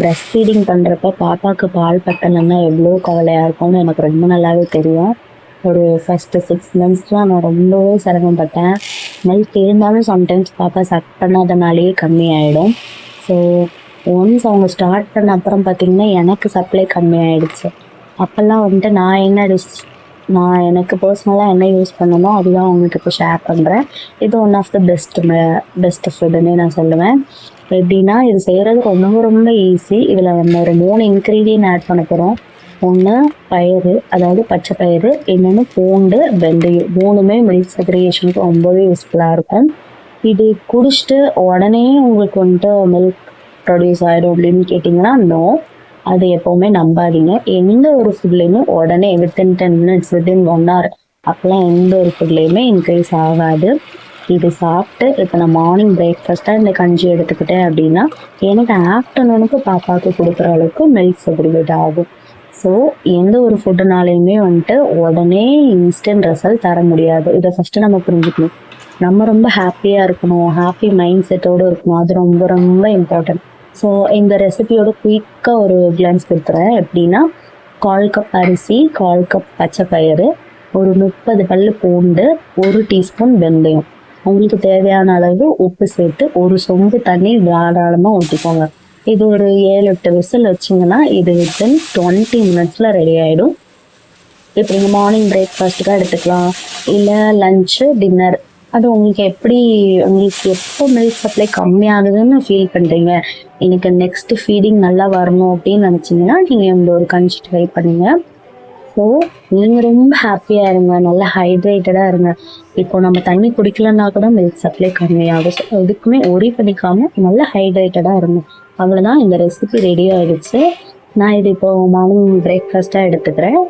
Breast feeding பண்ணுறப்ப பாப்பாவுக்கு பால் பத்தலைன்னா எவ்வளோ கவலையாக இருக்கும்னு எனக்கு ரொம்ப நல்லாவே தெரியும். ஒரு ஃபஸ்ட்டு 6 மந்த்ஸ்லாம் நான் ரொம்பவே சிரமப்பட்டேன். மில்க் இருந்தாலும் சம்டைம்ஸ் பாப்பா சக் பண்ணாதனாலேயே கம்மியாயிடும். ஸோ ஒன்ஸ் அவங்க ஸ்டார்ட் பண்ண அப்புறம் பார்த்திங்கன்னா எனக்கு சப்ளை கம்மியாயிடுச்சு. அப்போல்லாம் வந்துட்டு நான் எனக்கு பர்சனலாக என்ன யூஸ் பண்ணணுமோ அதுதான் உங்களுக்கு இப்போ ஷேர் பண்ணுறேன். இது ஒன் ஆஃப் த பெஸ்ட் ஃபுட்டுன்னே நான் சொல்லுவேன். எப்படின்னா இது செய்கிறது ரொம்ப ரொம்ப ஈஸி. இதில் நம்ம ஒரு 3 இன்க்ரீடியன்ட் ஆட் பண்ண போகிறோம். ஒன்று பயிறு, அதாவது பச்சை பயிறு, இன்னொன்று பூண்டு, வெந்தயம். 3மே மில்க் செக்ரிகேஷனுக்கு ரொம்பவே யூஸ்ஃபுல்லாக இருக்கும். இது குடிச்சிட்டு உடனே உங்களுக்கு வந்துட்டு மில்க் ப்ரொடியூஸ் ஆகிடும் அப்படின்னு கேட்டிங்கன்னா நோ, அது எப்போவுமே நம்பாதீங்க. எந்த ஒரு ஃபுட்லேயுமே உடனே வித்தின் 10 minutes வித்தின் 1 hour அப்போலாம் எந்த ஒரு ஃபுட்லேயுமே இன்க்ரீஸ் ஆகாது. இது சாப்பிட்டு இப்போ நான் மார்னிங் பிரேக்ஃபாஸ்ட்டாக இந்த கஞ்சி எடுத்துக்கிட்டேன் அப்படின்னா எனக்கு ஆஃப்டர்நூனுக்கு பாப்பாவுக்கு கொடுக்குற அளவுக்கு மில்க் செக்ரிகேட் ஆகும். ஸோ எந்த ஒரு ஃபுட்டுனாலையுமே வந்துட்டு உடனே இன்ஸ்டன்ட் ரிசல்ட் தர முடியாது. இதை ஃபஸ்ட்டு நம்ம புரிஞ்சுக்கணும். நம்ம ரொம்ப ஹாப்பியாக இருக்கணும், ஹாப்பி மைண்ட் செட்டோடு இருக்கணும். அது ரொம்ப ரொம்ப இம்பார்ட்டன்ட். ஸோ இந்த ரெசிபியோட குயிக்காக ஒரு கிளான்ஸ் கொடுத்துறேன். எப்படின்னா 1/4 கப் அரிசி, 1/4 கப் பச்சை பயிறு, ஒரு 30 பல் பூண்டு, 1 டீஸ்பூன் வெந்தயம், உங்களுக்கு தேவையான அளவு உப்பு சேர்த்து ஒரு சொம்பு தண்ணி தாராளமாக ஊற்றிக்கோங்க. இது ஒரு 7-8 விசில் வச்சிங்கன்னா இது வித்தின் 20 minutesல ரெடி ஆகிடும். இப்போ நீங்கள் மார்னிங் பிரேக்ஃபாஸ்ட்டுக்காக எடுத்துக்கலாம், இல்லை லஞ்சு, டின்னர், அது உங்களுக்கு எப்போ மில்க் சப்ளை கம்மியாகுதுன்னு ஃபீல் பண்ணுறீங்க, எனக்கு நெக்ஸ்ட்டு ஃபீடிங் நல்லா வரணும் அப்படின்னு நினச்சிங்கன்னா நீங்கள் இந்த ஒரு கஞ்சி ட்ரை பண்ணுங்க. ஸோ நீங்கள் ரொம்ப ஹாப்பியாக இருங்க, நல்லா ஹைட்ரேட்டடாக இருங்க. இப்போ நம்ம தண்ணி குடிக்கலன்னா கூட மில்க் சப்ளை கம்மியாகும். ஸோ எதுக்குமே ஒரி பண்ணிக்காமல் நல்லா ஹைட்ரேட்டடாக இருங்க. அவ்வளோதான், இந்த ரெசிபி ரெடி ஆகிடுச்சு. நான் இது இப்போ மார்னிங் பிரேக்ஃபாஸ்ட்டாக எடுத்துக்கிறேன்.